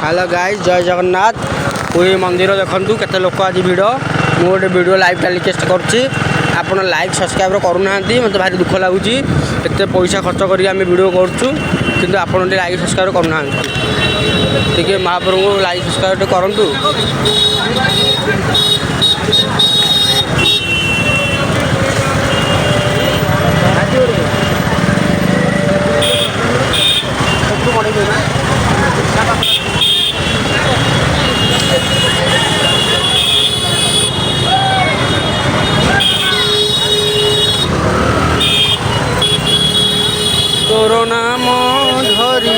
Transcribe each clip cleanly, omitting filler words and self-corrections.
Hello guys जय जगन्नाथ पुरी मंदिर देखु केते लोक आज भिड़ मु गोटे वीडियो लाइव टेलीकास्ट करुच्ची आपड़ लाइक सब्सक्राइब करूना मत भारी दुख लगुच एत पैसा खर्च करके आम वीडियो करूँ कि आप लाइक सब्सक्राइब करूना टे महाप्रभु को लाइक सब्सक्राइब करूँ। तोरो नाम धरी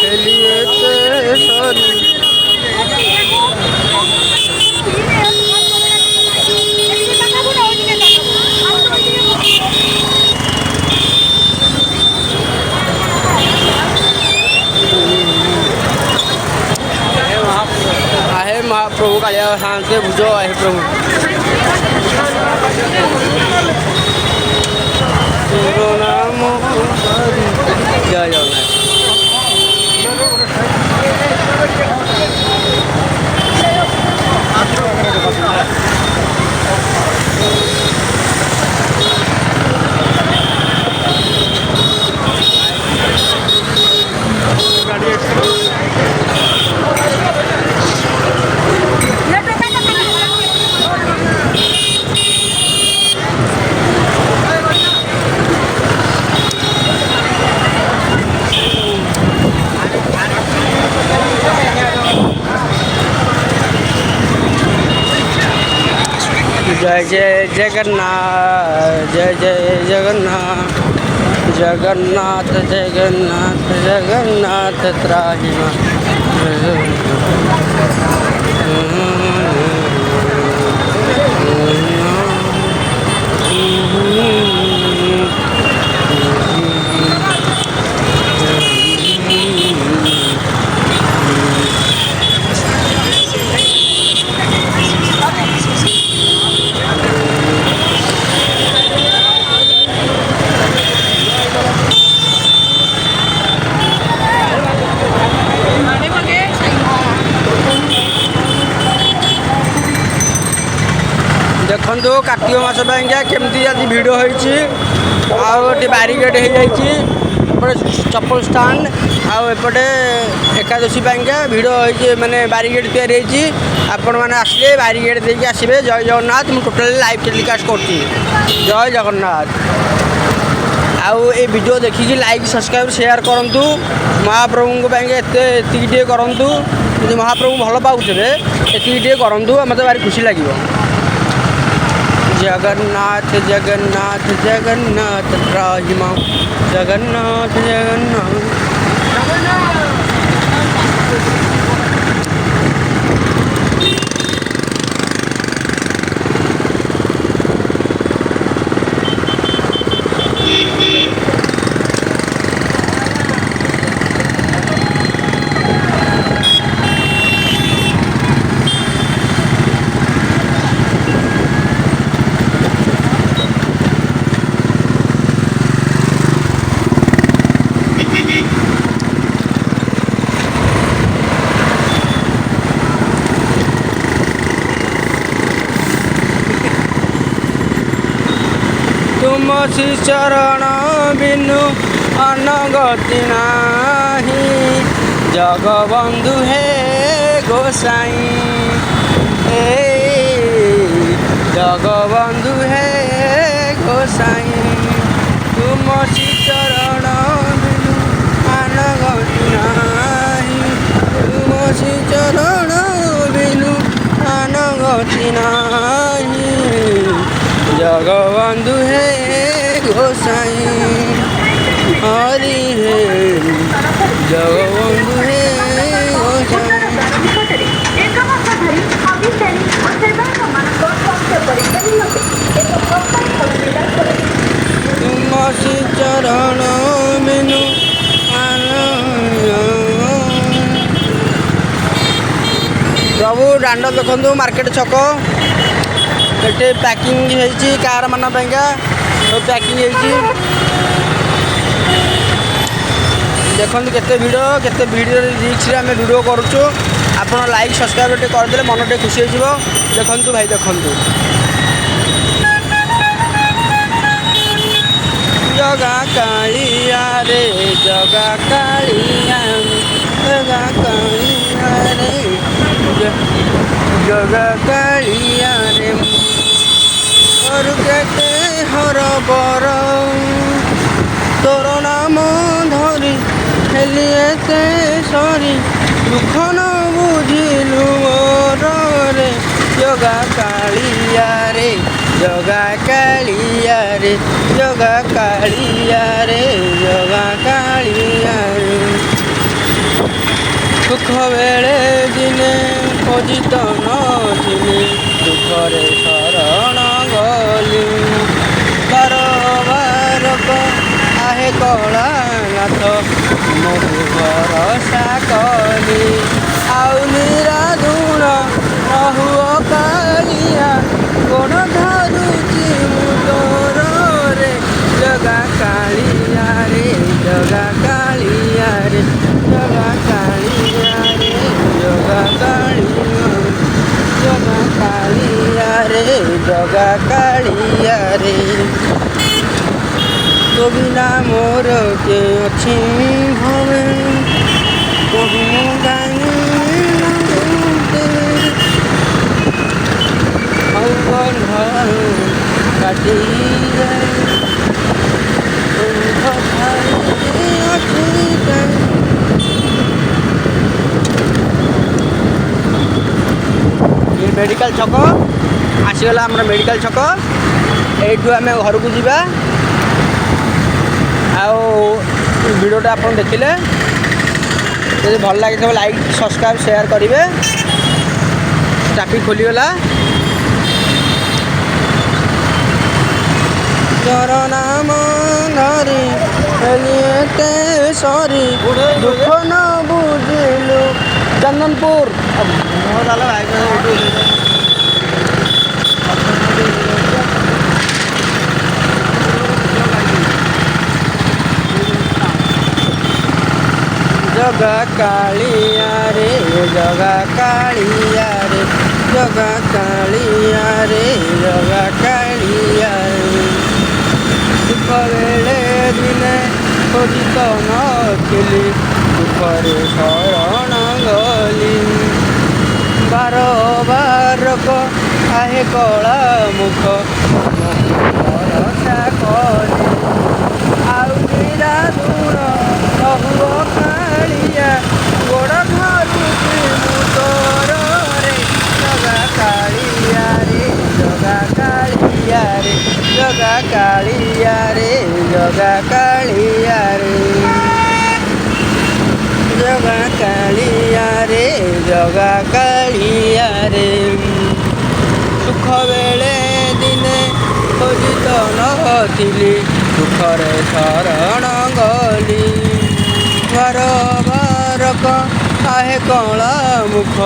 खेलिए सरी आहे महाप्रभु कालिया शांति भुज आहे प्रभु तोरो नाम जय जगन्नाथ। जय जय जगन्नाथ जय जय जगन्नाथ जगन्नाथ जगन्नाथ जगन्नाथ त्राहिमा देखो कार्तिक मास केमती आज भिड़ होटे बारिकेड हो चप्पल स्टाण्ड आउटे एकादशी भिड़ हो माने बारिकेड तैयारी आपण मैंने आसले बारिकेड देके आसबे। जय जगन्नाथ मुझे टोटाली लाइव टेलीकास्ट कर जय जगन्नाथ आउ ए वीडियो देखिकी लाइक सब्सक्राइब शेयर करूँ महाप्रभु एति करूँ महाप्रभु भल पाऊे एति करूँ मत भारी खुशी लगे। जगन्नाथ जगन्नाथ जगन्नाथ त्राहिमा जगन्नाथ जगन्नाथ तुम श्री चरण बिनु अनगति नाही जगबंधु है गोसाई जगबंधु है गोसाई तुम श्री चरण बिनु अनगति नाही तुम श्री चरण बिनु अनगति नाही जगबंधु है गोसाई हरि है जगबंधु है तुम श्री चरण बिनु प्रभु दांड देखु मार्केट छक ये पैकिंग है कार मान पैकिंग है देखो केते भिडियो रिक्स आम भिडियो करुचु आप लाइक सब्सक्राइब टे करदे मन टे खुशी हो देखु भाई देखु जगा कालिया रे जगा कालिया जगा कालिया रे जगा कालिया रे और केते हर बर तोर नाम धरी हेली एते सरी दुख न बुझिलु मोर रे जगा कालिया रे जगा कालिया रे जगा कालिया रे जगा कालिया रे दुख बेले दिने खोजित नथिली दुखरे शरण गली बारबारक आहे कलानाथ मोहु भरसा कली आउ निराधुन रहुओ कालिया गोड़ धरुची मुदोर रे जगा कालिया रे जगा कालिया रे जगा कालिया रे जगा कालिया जगा कालिया रे जगा कालिया रे तो बिना मोर के अच्छी भवे कहूँ गानी काटी ये मेडिकल छक आसीगला आम मेडिकल छक यू आम घर को जीवा वीडियोटा आप देखिले जब भल लगे लाइक सब्सक्राइब शेयर करेंगे ट्रैफिक खोलीगला तोर नाम धरी हेलिएते सरी दुख न बुझिलु चंदनपुर जगा कालिया रे जगा कालिया रे जगा कालिया रे जगा कालिया रे दुख बेले दिने खोजित नथिली दुखरे शरण गली बारबारक आहे कला मुख भरसा कली आउ निराधुन रहुओ कालिया गोड़ धरुची मुदोर रे जगा कालिया रे जगा कालिया रे जगा कालिया रे जगा कालिया रे जगा कालिया रे जगा कालिया रे सुख बेले दिने खोजित नथिली दुखरे शरण गली बारबारक आहे कला मुख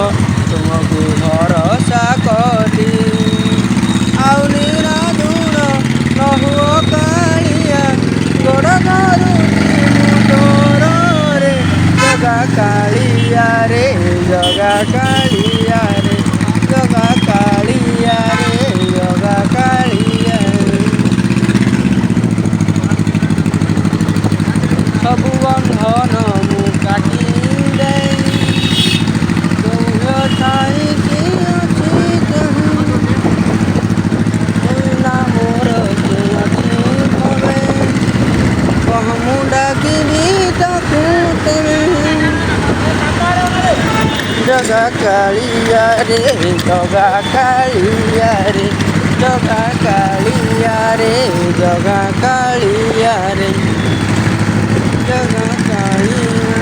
तुमको भरसा कली आउ निराधुन रहुओ कालिया गोड़ धरुची मुदोर रे जगा कालिया रे जगा कालिया रे जगा कालिया रे जगा कालिया रे सबु बंधन मु काटी दे ठाई की अच्छी कहूँ मोर के अच्छी भवे कहूँ डाकिनी तो जगा कालिया रे जगा कालिया रे जगा कालिया रे जगा कालिया रे जगा कालिया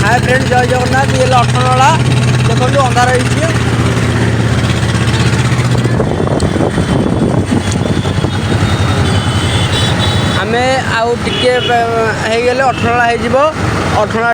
हाय फ्रेंड जय जगन्नाथ ये लठनला देखो अंधार हो आमे आउ टिके हो गले 18 हो 18